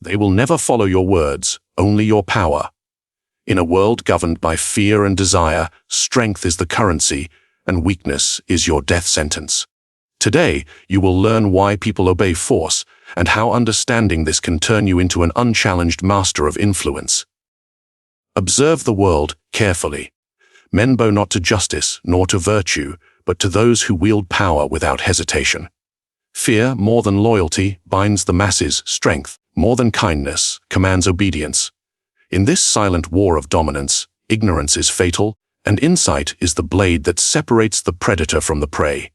They will never follow your words, only your power. In a world governed by fear and desire, strength is the currency, and weakness is your death sentence. Today, you will learn why people obey force, and how understanding this can turn you into an unchallenged master of influence. Observe the world carefully. Men bow not to justice, nor to virtue, but to those who wield power without hesitation. Fear, more than loyalty, binds the masses. Strength, more than kindness, commands obedience. In this silent war of dominance, ignorance is fatal, and insight is the blade that separates the predator from the prey.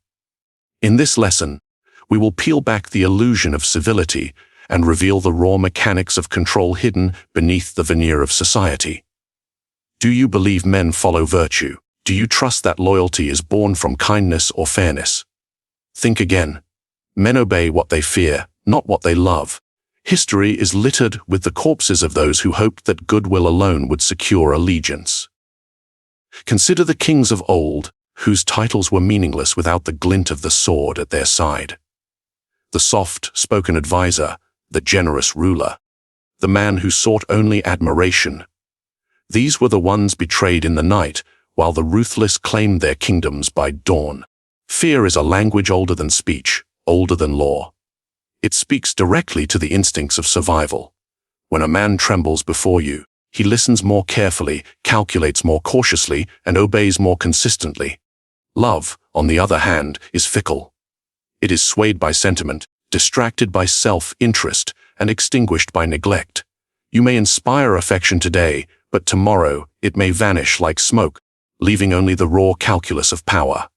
In this lesson, we will peel back the illusion of civility and reveal the raw mechanics of control hidden beneath the veneer of society. Do you believe men follow virtue? Do you trust that loyalty is born from kindness or fairness? Think again. Men obey what they fear, not what they love. History is littered with the corpses of those who hoped that goodwill alone would secure allegiance. Consider the kings of old, whose titles were meaningless without the glint of the sword at their side. The soft-spoken advisor, the generous ruler, the man who sought only admiration. These were the ones betrayed in the night, while the ruthless claimed their kingdoms by dawn. Fear is a language older than speech, older than law. It speaks directly to the instincts of survival. When a man trembles before you, he listens more carefully, calculates more cautiously, and obeys more consistently. Love, on the other hand, is fickle. It is swayed by sentiment, distracted by self-interest, and extinguished by neglect. You may inspire affection today, but tomorrow it may vanish like smoke, leaving only the raw calculus of power.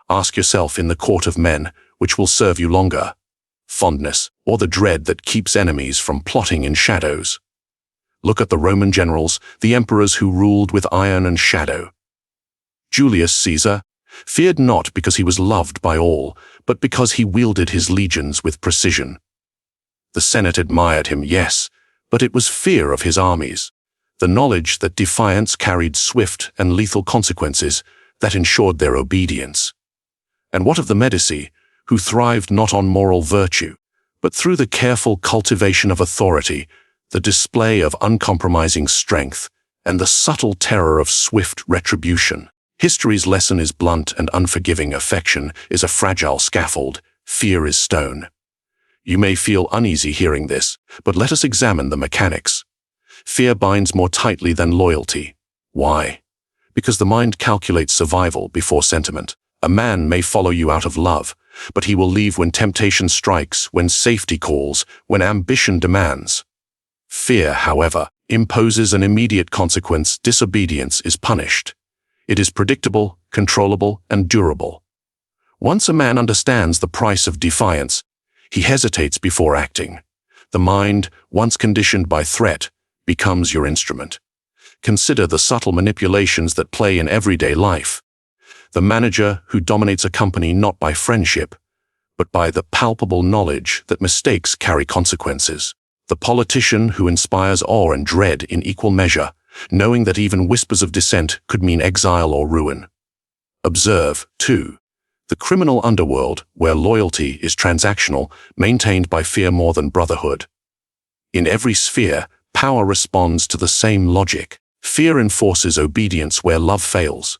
Ask yourself in the court of men, which will serve you longer, fondness or the dread that keeps enemies from plotting in shadows. Look at the Roman generals, the emperors who ruled with iron and shadow. Julius Caesar feared not because he was loved by all, but because he wielded his legions with precision. The Senate admired him, yes, but it was fear of his armies, the knowledge that defiance carried swift and lethal consequences that ensured their obedience. And what of the Medici, who thrived not on moral virtue, but through the careful cultivation of authority, the display of uncompromising strength, and the subtle terror of swift retribution? History's lesson is blunt and unforgiving. Affection is a fragile scaffold, fear is stone. You may feel uneasy hearing this, but let us examine the mechanics. Fear binds more tightly than loyalty. Why? Because the mind calculates survival before sentiment. A man may follow you out of love, but he will leave when temptation strikes, when safety calls, when ambition demands. Fear, however, imposes an immediate consequence. Disobedience is punished. It is predictable, controllable, and durable. Once a man understands the price of defiance, he hesitates before acting. The mind, once conditioned by threat, becomes your instrument. Consider the subtle manipulations that play in everyday life. The manager who dominates a company not by friendship, but by the palpable knowledge that mistakes carry consequences. The politician who inspires awe and dread in equal measure, knowing that even whispers of dissent could mean exile or ruin. Observe, too, the criminal underworld where loyalty is transactional, maintained by fear more than brotherhood. In every sphere, power responds to the same logic. Fear enforces obedience where love fails.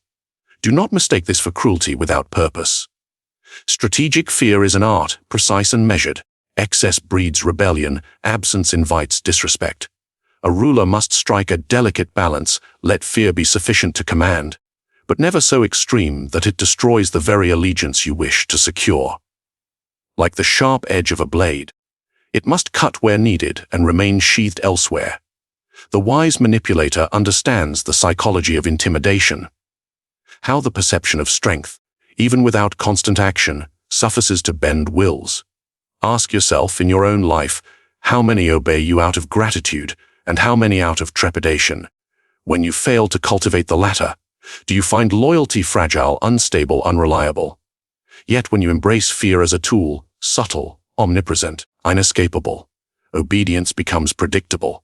Do not mistake this for cruelty without purpose. Strategic fear is an art, precise and measured. Excess breeds rebellion, absence invites disrespect. A ruler must strike a delicate balance. Let fear be sufficient to command, but never so extreme that it destroys the very allegiance you wish to secure. Like the sharp edge of a blade, it must cut where needed and remain sheathed elsewhere. The wise manipulator understands the psychology of intimidation, how the perception of strength, even without constant action, suffices to bend wills. Ask yourself in your own life, how many obey you out of gratitude, and how many out of trepidation? When you fail to cultivate the latter, do you find loyalty fragile, unstable, unreliable? Yet when you embrace fear as a tool, subtle, omnipresent, inescapable, obedience becomes predictable.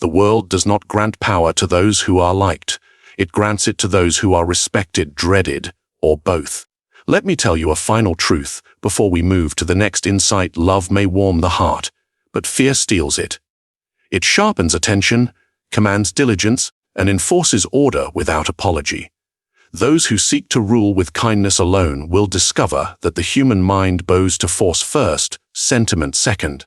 The world does not grant power to those who are liked. It grants it to those who are respected, dreaded, or both. Let me tell you a final truth before we move to the next insight. Love may warm the heart, but fear steals it. It sharpens attention, commands diligence, and enforces order without apology. Those who seek to rule with kindness alone will discover that the human mind bows to force first, sentiment second.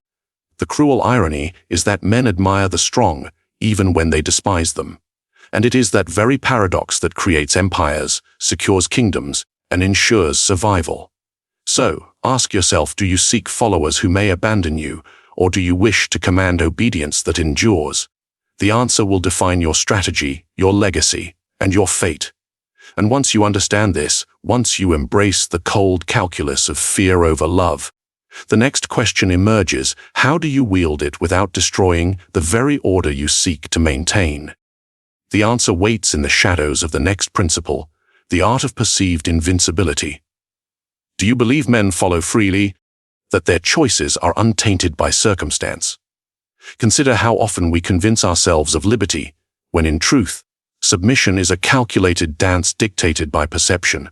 The cruel irony is that men admire the strong, even when they despise them. And it is that very paradox that creates empires, secures kingdoms, and ensures survival. So, ask yourself, do you seek followers who may abandon you, or do you wish to command obedience that endures? The answer will define your strategy, your legacy, and your fate. And once you understand this, once you embrace the cold calculus of fear over love, the next question emerges: how do you wield it without destroying the very order you seek to maintain? The answer waits in the shadows of the next principle, the art of perceived invincibility. Do you believe men follow freely, that their choices are untainted by circumstance? Consider how often we convince ourselves of liberty, when in truth, submission is a calculated dance dictated by perception.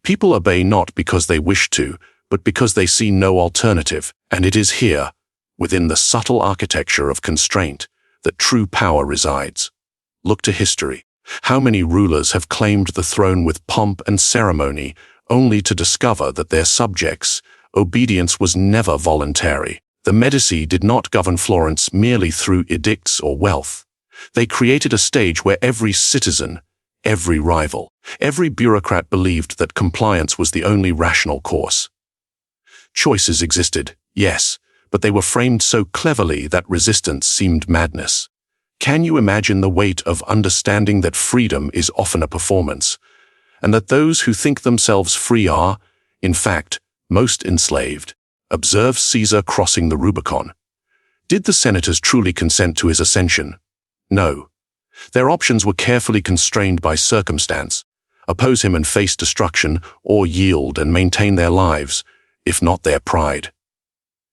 People obey not because they wish to, but because they see no alternative, and it is here, within the subtle architecture of constraint, that true power resides. Look to history. How many rulers have claimed the throne with pomp and ceremony, only to discover that their subjects' obedience was never voluntary? The Medici did not govern Florence merely through edicts or wealth. They created a stage where every citizen, every rival, every bureaucrat believed that compliance was the only rational course. Choices existed, yes, but they were framed so cleverly that resistance seemed madness. Can you imagine the weight of understanding that freedom is often a performance, and that those who think themselves free are, in fact, most enslaved? Observe Caesar crossing the Rubicon. Did the senators truly consent to his ascension? No. Their options were carefully constrained by circumstance: oppose him and face destruction, or yield and maintain their lives, if not their pride.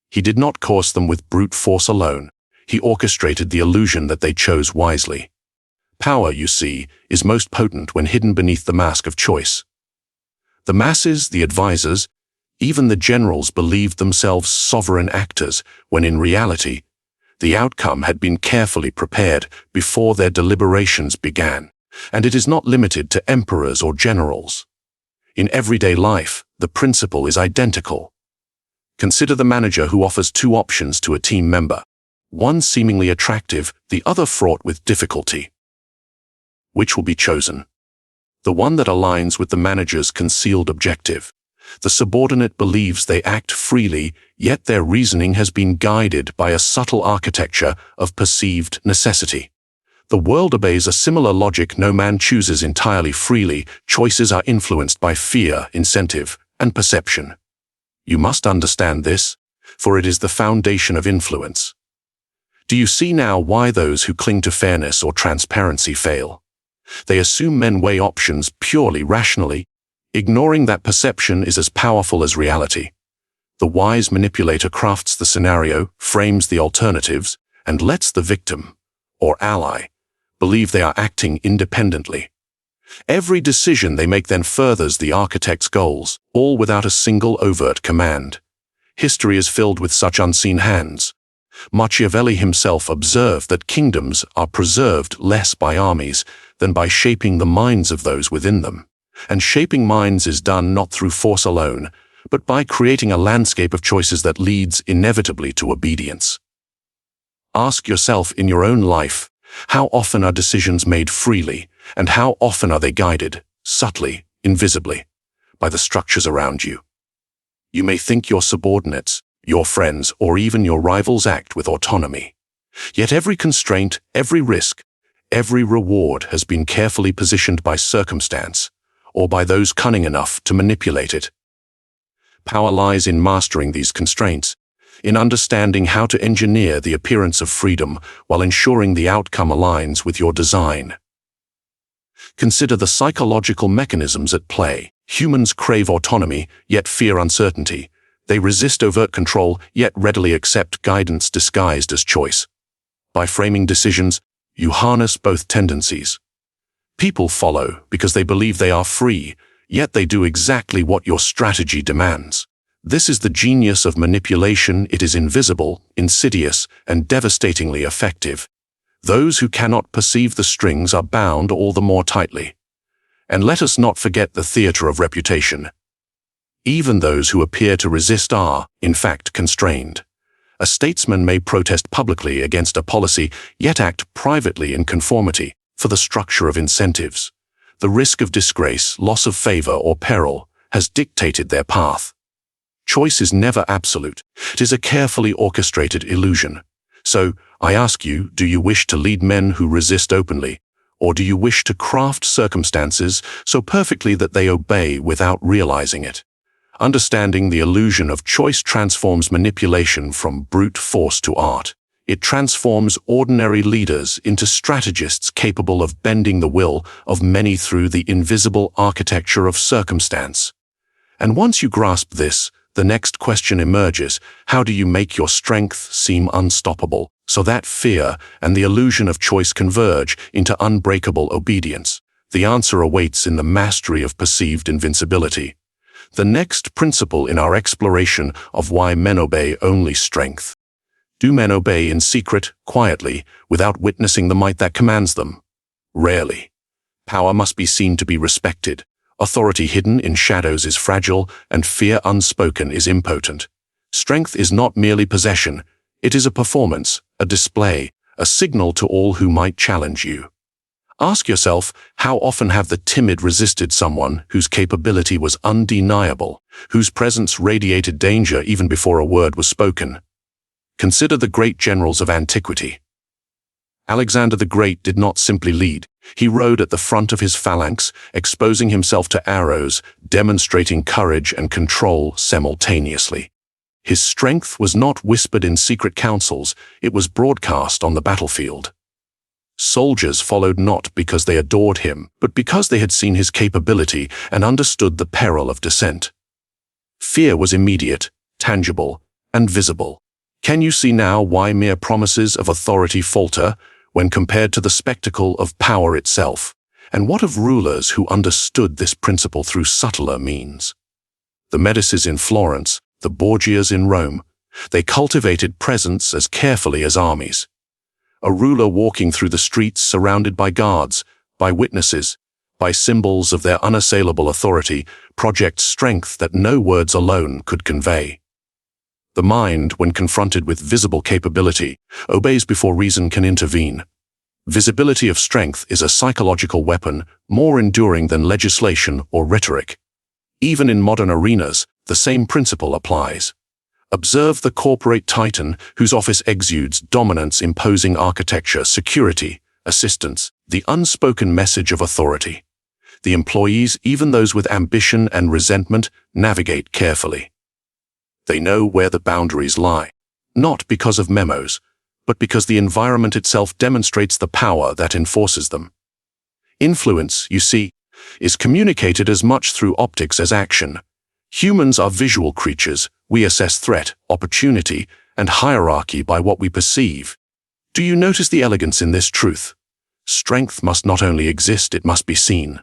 He did not coerce them with brute force alone. He orchestrated the illusion that they chose wisely. Power, you see, is most potent when hidden beneath the mask of choice. The masses, the advisors, even the generals believed themselves sovereign actors, when in reality, the outcome had been carefully prepared before their deliberations began. And it is not limited to emperors or generals. In everyday life, the principle is identical. Consider the manager who offers two options to a team member, one seemingly attractive, the other fraught with difficulty. Which will be chosen? The one that aligns with the manager's concealed objective. The subordinate believes they act freely, yet their reasoning has been guided by a subtle architecture of perceived necessity. The world obeys a similar logic. No man chooses entirely freely. Choices are influenced by fear, incentive, and perception. You must understand this, for it is the foundation of influence. Do you see now why those who cling to fairness or transparency fail? They assume men weigh options purely rationally, ignoring that perception is as powerful as reality. The wise manipulator crafts the scenario, frames the alternatives, and lets the victim, or ally, believe they are acting independently. Every decision they make then furthers the architect's goals, all without a single overt command. History is filled with such unseen hands. Machiavelli himself observed that kingdoms are preserved less by armies than by shaping the minds of those within them. And shaping minds is done not through force alone, but by creating a landscape of choices that leads inevitably to obedience. Ask yourself in your own life, how often are decisions made freely, and how often are they guided, subtly, invisibly, by the structures around you? You may think your subordinates, your friends, or even your rivals act with autonomy. Yet every constraint, every risk, every reward has been carefully positioned by circumstance, or by those cunning enough to manipulate it. Power lies in mastering these constraints, in understanding how to engineer the appearance of freedom while ensuring the outcome aligns with your design. Consider the psychological mechanisms at play. Humans crave autonomy, yet fear uncertainty. They resist overt control, yet readily accept guidance disguised as choice. By framing decisions, you harness both tendencies. People follow because they believe they are free, yet they do exactly what your strategy demands. This is the genius of manipulation. It is invisible, insidious, and devastatingly effective. Those who cannot perceive the strings are bound all the more tightly. And let us not forget the theater of reputation. Even those who appear to resist are, in fact, constrained. A statesman may protest publicly against a policy, yet act privately in conformity for the structure of incentives. The risk of disgrace, loss of favor, or peril has dictated their path. Choice is never absolute. It is a carefully orchestrated illusion. So, I ask you, do you wish to lead men who resist openly, or do you wish to craft circumstances so perfectly that they obey without realizing it? Understanding the illusion of choice transforms manipulation from brute force to art. It transforms ordinary leaders into strategists capable of bending the will of many through the invisible architecture of circumstance. And once you grasp this, the next question emerges: how do you make your strength seem unstoppable, so that fear and the illusion of choice converge into unbreakable obedience? The answer awaits in the mastery of perceived invincibility. The next principle in our exploration of why men obey only strength. Do men obey in secret, quietly, without witnessing the might that commands them? Rarely. Power must be seen to be respected. Authority hidden in shadows is fragile, and fear unspoken is impotent. Strength is not merely possession. It is a performance, a display, a signal to all who might challenge you. Ask yourself, how often have the timid resisted someone whose capability was undeniable, whose presence radiated danger even before a word was spoken? Consider the great generals of antiquity. Alexander the Great did not simply lead. He rode at the front of his phalanx, exposing himself to arrows, demonstrating courage and control simultaneously. His strength was not whispered in secret councils, it was broadcast on the battlefield. Soldiers followed not because they adored him, but because they had seen his capability and understood the peril of dissent. Fear was immediate, tangible, and visible. Can you see now why mere promises of authority falter when compared to the spectacle of power itself? And what of rulers who understood this principle through subtler means? The Medicis in Florence, the Borgias in Rome, they cultivated presence as carefully as armies. A ruler walking through the streets surrounded by guards, by witnesses, by symbols of their unassailable authority, projects strength that no words alone could convey. The mind, when confronted with visible capability, obeys before reason can intervene. Visibility of strength is a psychological weapon more enduring than legislation or rhetoric. Even in modern arenas, the same principle applies. Observe the corporate titan whose office exudes dominance, imposing architecture, security, assistance, the unspoken message of authority. The employees, even those with ambition and resentment, navigate carefully. They know where the boundaries lie, not because of memos, but because the environment itself demonstrates the power that enforces them. Influence, you see, is communicated as much through optics as action. Humans are visual creatures. We assess threat, opportunity, and hierarchy by what we perceive. Do you notice the elegance in this truth? Strength must not only exist, it must be seen.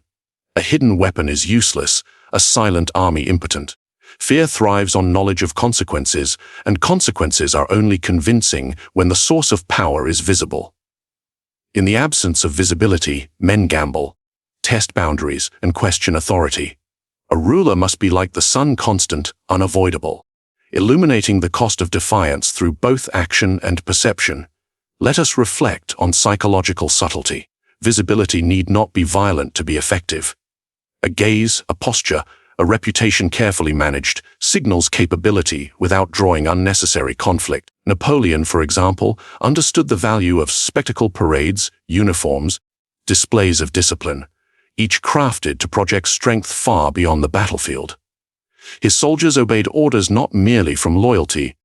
A hidden weapon is useless, a silent army impotent. Fear thrives on knowledge of consequences, and consequences are only convincing when the source of power is visible. In the absence of visibility, men gamble, test boundaries, and question authority. A ruler must be like the sun, constant, unavoidable, illuminating the cost of defiance through both action and perception. Let us reflect on psychological subtlety. Visibility need not be violent to be effective. A gaze, a posture, a reputation carefully managed signals capability without drawing unnecessary conflict. Napoleon, for example, understood the value of spectacle parades, uniforms, displays of discipline, each crafted to project strength far beyond the battlefield. His soldiers obeyed orders not merely from loyalty,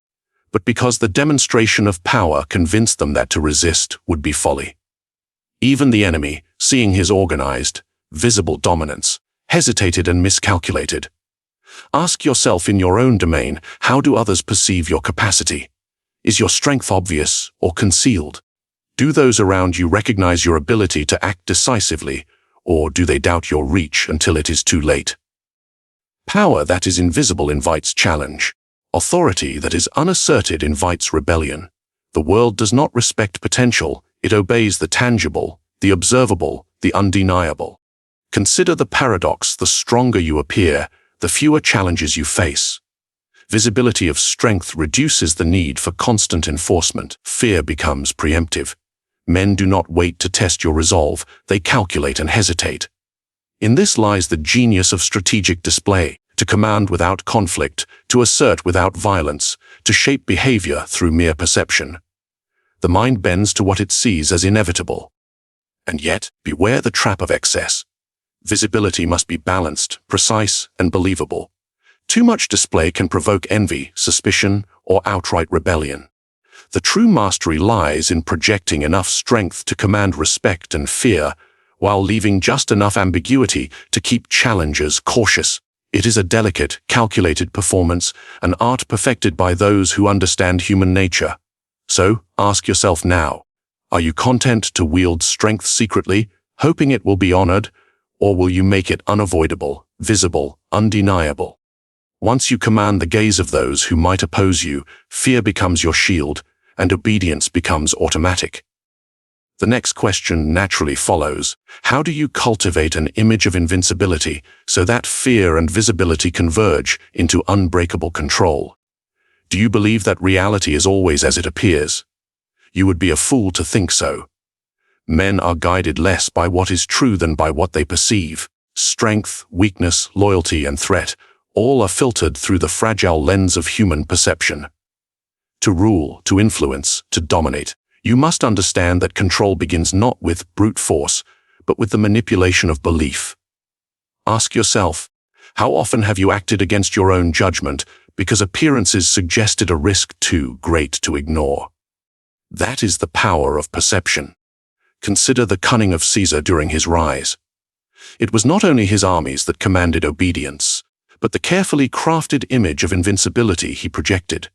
but because the demonstration of power convinced them that to resist would be folly. Even the enemy, seeing his organized, visible dominance, hesitated and miscalculated. Ask yourself in your own domain, how do others perceive your capacity? Is your strength obvious or concealed? Do those around you recognize your ability to act decisively, or do they doubt your reach until it is too late? Power that is invisible invites challenge. Authority that is unasserted invites rebellion. The world does not respect potential, it obeys the tangible, the observable, the undeniable. Consider the paradox: the stronger you appear, the fewer challenges you face. Visibility of strength reduces the need for constant enforcement. Fear becomes preemptive. Men do not wait to test your resolve, they calculate and hesitate. In this lies the genius of strategic display: to command without conflict, to assert without violence, to shape behavior through mere perception. The mind bends to what it sees as inevitable. And yet, beware the trap of excess. Visibility must be balanced, precise, and believable. Too much display can provoke envy, suspicion, or outright rebellion. The true mastery lies in projecting enough strength to command respect and fear, while leaving just enough ambiguity to keep challengers cautious. It is a delicate, calculated performance, an art perfected by those who understand human nature. So, ask yourself now, are you content to wield strength secretly, hoping it will be honored, or will you make it unavoidable, visible, undeniable? Once you command the gaze of those who might oppose you, fear becomes your shield, and obedience becomes automatic. The next question naturally follows: how do you cultivate an image of invincibility so that fear and visibility converge into unbreakable control? Do you believe that reality is always as it appears? You would be a fool to think so. Men are guided less by what is true than by what they perceive. Strength, weakness, loyalty, and threat all are filtered through the fragile lens of human perception. To rule, to influence, to dominate, you must understand that control begins not with brute force, but with the manipulation of belief. Ask yourself, how often have you acted against your own judgment because appearances suggested a risk too great to ignore? That is the power of perception. Consider the cunning of Caesar during his rise. It was not only his armies that commanded obedience, but the carefully crafted image of invincibility he projected.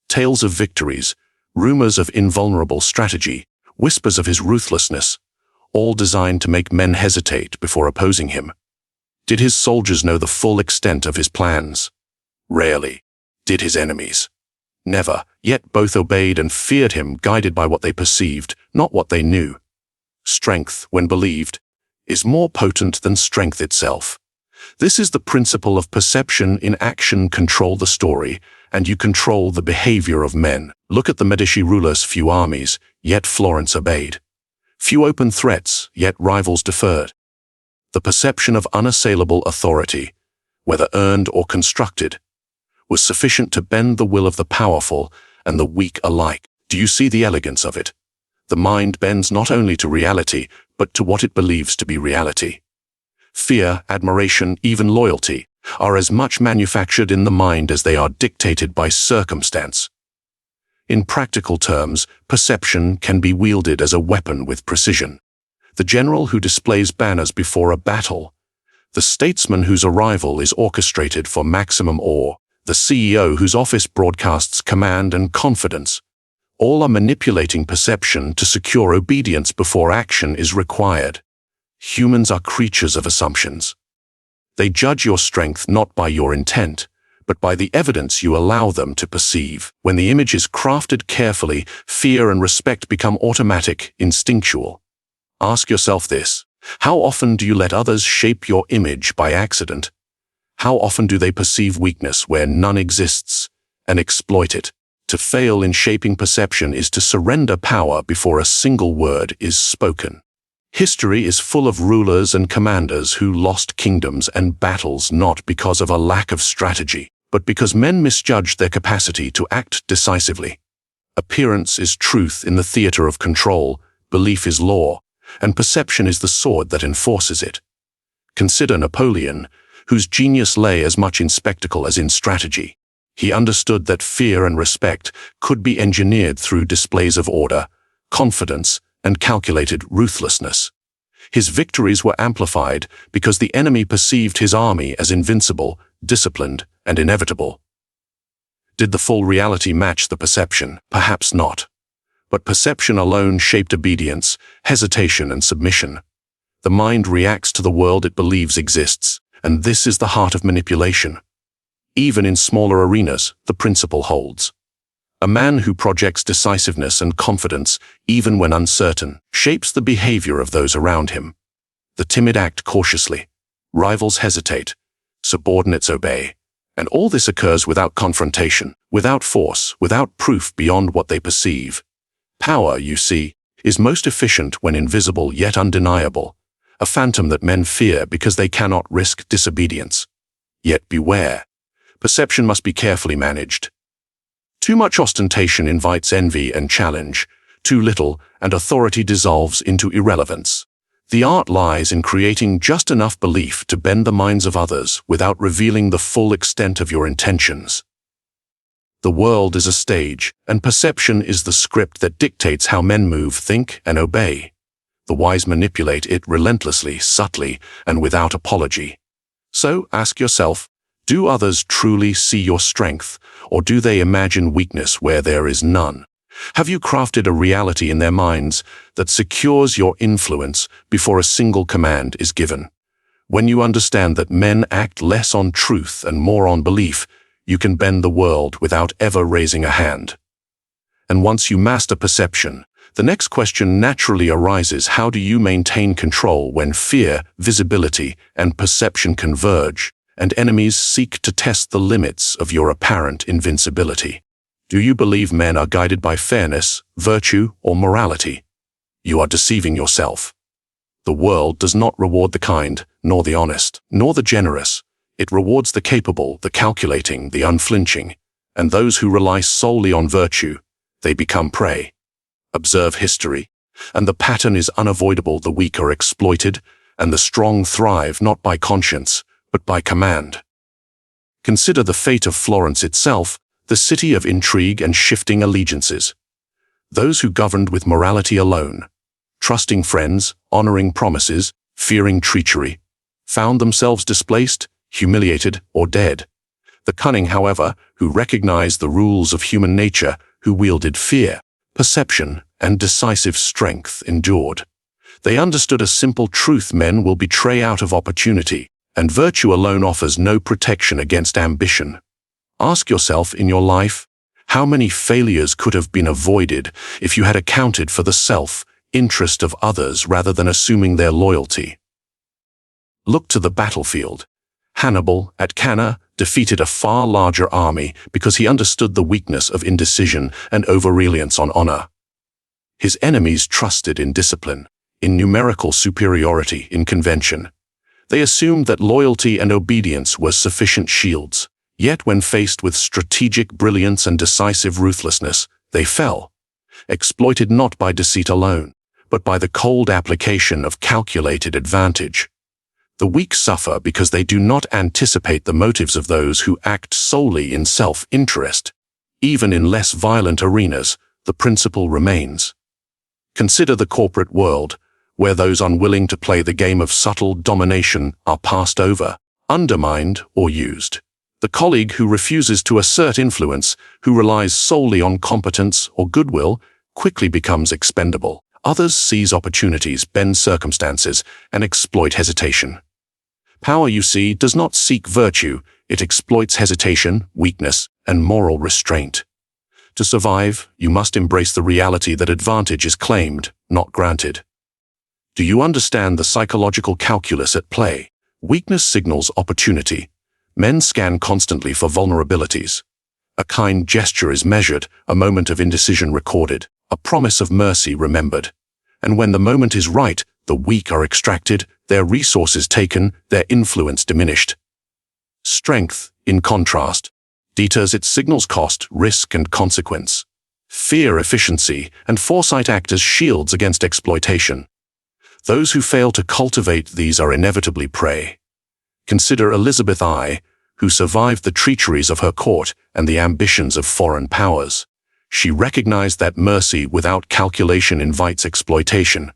Tales of victories, rumors of invulnerable strategy, whispers of his ruthlessness, all designed to make men hesitate before opposing him. Did his soldiers know the full extent of his plans? Rarely. Did his enemies? Never, yet both obeyed and feared him, guided by what they perceived, not what they knew. Strength, when believed, is more potent than strength itself. This is the principle of perception in action. Control the story, and you control the behavior of men. Look at the Medici rulers: few armies, yet Florence obeyed. Few open threats, yet rivals deferred. The perception of unassailable authority, whether earned or constructed, was sufficient to bend the will of the powerful and the weak alike. Do you see the elegance of it? The mind bends not only to reality, but to what it believes to be reality. Fear, admiration, even loyalty are as much manufactured in the mind as they are dictated by circumstance. In practical terms, perception can be wielded as a weapon with precision. The general who displays banners before a battle, the statesman whose arrival is orchestrated for maximum awe, the CEO whose office broadcasts command and confidence, all are manipulating perception to secure obedience before action is required. Humans are creatures of assumptions. They judge your strength not by your intent, but by the evidence you allow them to perceive. When the image is crafted carefully, fear and respect become automatic, instinctual. Ask yourself this: how often do you let others shape your image by accident? How often do they perceive weakness where none exists and exploit it? To fail in shaping perception is to surrender power before a single word is spoken. History is full of rulers and commanders who lost kingdoms and battles not because of a lack of strategy, but because men misjudged their capacity to act decisively. Appearance is truth in the theater of control, belief is law, and perception is the sword that enforces it. Consider Napoleon, whose genius lay as much in spectacle as in strategy. He understood that fear and respect could be engineered through displays of order, confidence, and calculated ruthlessness. His victories were amplified because the enemy perceived his army as invincible, disciplined, and inevitable. Did the full reality match the perception? Perhaps not. But perception alone shaped obedience, hesitation, and submission. The mind reacts to the world it believes exists, And this is the heart of manipulation. Even in smaller arenas, the principle holds. A man who projects decisiveness and confidence, even when uncertain, shapes the behavior of those around him. The timid act cautiously. Rivals hesitate. Subordinates obey. And all this occurs without confrontation, without force, without proof beyond what they perceive. Power, you see, is most efficient when invisible yet undeniable, a phantom that men fear because they cannot risk disobedience. Yet beware. Perception must be carefully managed. Too much ostentation invites envy and challenge. Too little, and authority dissolves into irrelevance. The art lies in creating just enough belief to bend the minds of others without revealing the full extent of your intentions. The world is a stage, and perception is the script that dictates how men move, think, and obey. The wise manipulate it relentlessly, subtly, and without apology. So, ask yourself, do others truly see your strength, or do they imagine weakness where there is none? Have you crafted a reality in their minds that secures your influence before a single command is given? When you understand that men act less on truth and more on belief, you can bend the world without ever raising a hand. And once you master perception, the next question naturally arises: how do you maintain control when fear, visibility, and perception converge, and enemies seek to test the limits of your apparent invincibility? Do you believe men are guided by fairness, virtue, or morality? You are deceiving yourself. The world does not reward the kind, nor the honest, nor the generous. It rewards the capable, the calculating, the unflinching, and those who rely solely on virtue, they become prey. Observe history, and the pattern is unavoidable. The weak are exploited, and the strong thrive not by conscience, but by command. Consider the fate of Florence itself, the city of intrigue and shifting allegiances. Those who governed with morality alone, trusting friends, honoring promises, fearing treachery, found themselves displaced, humiliated, or dead. The cunning, however, who recognized the rules of human nature, who wielded fear, perception, and decisive strength, endured. They understood a simple truth: men will betray out of opportunity, and virtue alone offers no protection against ambition. Ask yourself, in your life, how many failures could have been avoided if you had accounted for the self-interest of others rather than assuming their loyalty? Look to the battlefield. Hannibal, at Cannae, defeated a far larger army because he understood the weakness of indecision and over-reliance on honor. His enemies trusted in discipline, in numerical superiority, in convention. They assumed that loyalty and obedience were sufficient shields. Yet when faced with strategic brilliance and decisive ruthlessness, they fell, exploited not by deceit alone, but by the cold application of calculated advantage. The weak suffer because they do not anticipate the motives of those who act solely in self-interest. Even in less violent arenas, the principle remains. Consider the corporate world, where those unwilling to play the game of subtle domination are passed over, undermined, or used. The colleague who refuses to assert influence, who relies solely on competence or goodwill, quickly becomes expendable. Others seize opportunities, bend circumstances, and exploit hesitation. Power, you see, does not seek virtue. It exploits hesitation, weakness, and moral restraint. To survive, you must embrace the reality that advantage is claimed, not granted. Do you understand the psychological calculus at play? Weakness signals opportunity. Men scan constantly for vulnerabilities. A kind gesture is measured, a moment of indecision recorded, a promise of mercy remembered. And when the moment is right, the weak are extracted, their resources taken, their influence diminished. Strength, in contrast, deters. Its signals cost, risk, and consequence. Fear, efficiency, and foresight act as shields against exploitation. Those who fail to cultivate these are inevitably prey. Consider Elizabeth I, who survived the treacheries of her court and the ambitions of foreign powers. She recognized that mercy without calculation invites exploitation.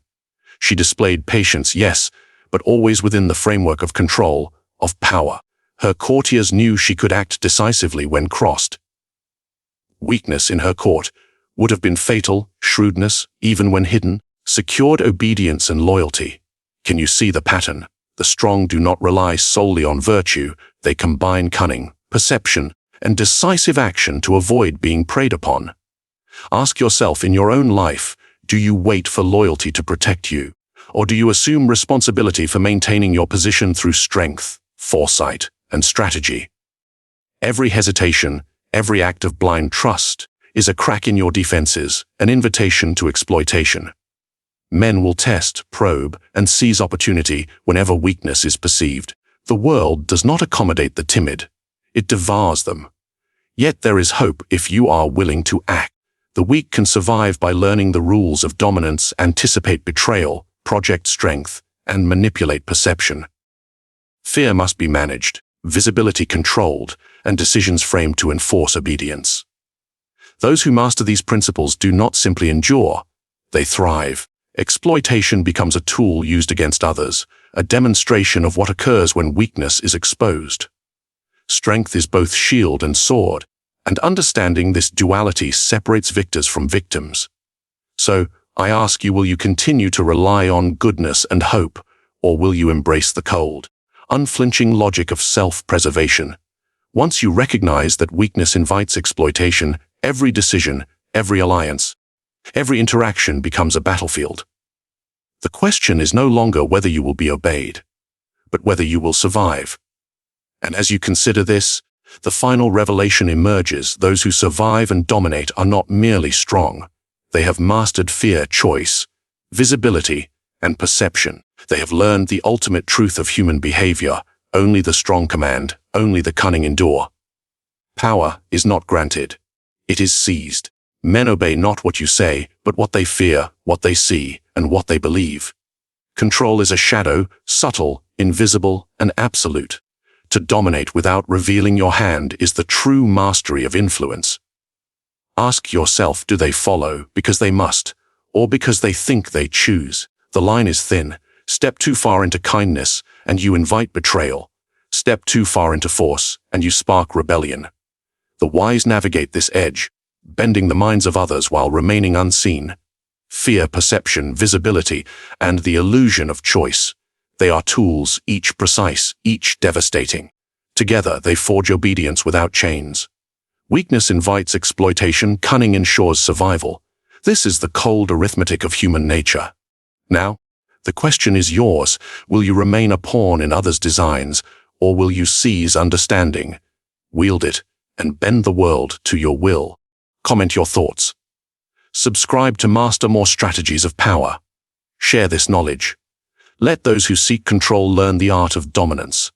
She displayed patience, yes, but always within the framework of control, of power. Her courtiers knew she could act decisively when crossed. Weakness in her court would have been fatal. Shrewdness, even when hidden, secured obedience and loyalty. Can you see the pattern? The strong do not rely solely on virtue, they combine cunning, perception, and decisive action to avoid being preyed upon. Ask yourself in your own life, do you wait for loyalty to protect you, or do you assume responsibility for maintaining your position through strength, foresight, and strategy? Every hesitation, every act of blind trust, is a crack in your defenses, an invitation to exploitation. Men will test, probe, and seize opportunity whenever weakness is perceived. The world does not accommodate the timid. It devours them. Yet there is hope if you are willing to act. The weak can survive by learning the rules of dominance, anticipate betrayal, project strength, and manipulate perception. Fear must be managed, visibility controlled, and decisions framed to enforce obedience. Those who master these principles do not simply endure, they thrive. Exploitation becomes a tool used against others, a demonstration of what occurs when weakness is exposed. Strength is both shield and sword, and understanding this duality separates victors from victims. So, I ask you, will you continue to rely on goodness and hope, or will you embrace the cold, unflinching logic of self-preservation? Once you recognize that weakness invites exploitation, every decision, every alliance, every interaction becomes a battlefield. The question is no longer whether you will be obeyed, but whether you will survive. And as you consider this, the final revelation emerges. Those who survive and dominate are not merely strong. They have mastered fear, choice, visibility, and perception. They have learned the ultimate truth of human behavior. Only the strong command, only the cunning endure. Power is not granted. It is seized. Men obey not what you say, but what they fear, what they see, and what they believe. Control is a shadow, subtle, invisible, and absolute. To dominate without revealing your hand is the true mastery of influence. Ask yourself, do they follow because they must, or because they think they choose? The line is thin. Step too far into kindness, and you invite betrayal. Step too far into force, and you spark rebellion. The wise navigate this edge, bending the minds of others while remaining unseen. Fear, perception, visibility, and the illusion of choice. They are tools, each precise, each devastating. Together, they forge obedience without chains. Weakness invites exploitation, cunning ensures survival. This is the cold arithmetic of human nature. Now, the question is yours. Will you remain a pawn in others' designs, or will you seize understanding, wield it, and bend the world to your will? Comment your thoughts. Subscribe to master more strategies of power. Share this knowledge. Let those who seek control learn the art of dominance.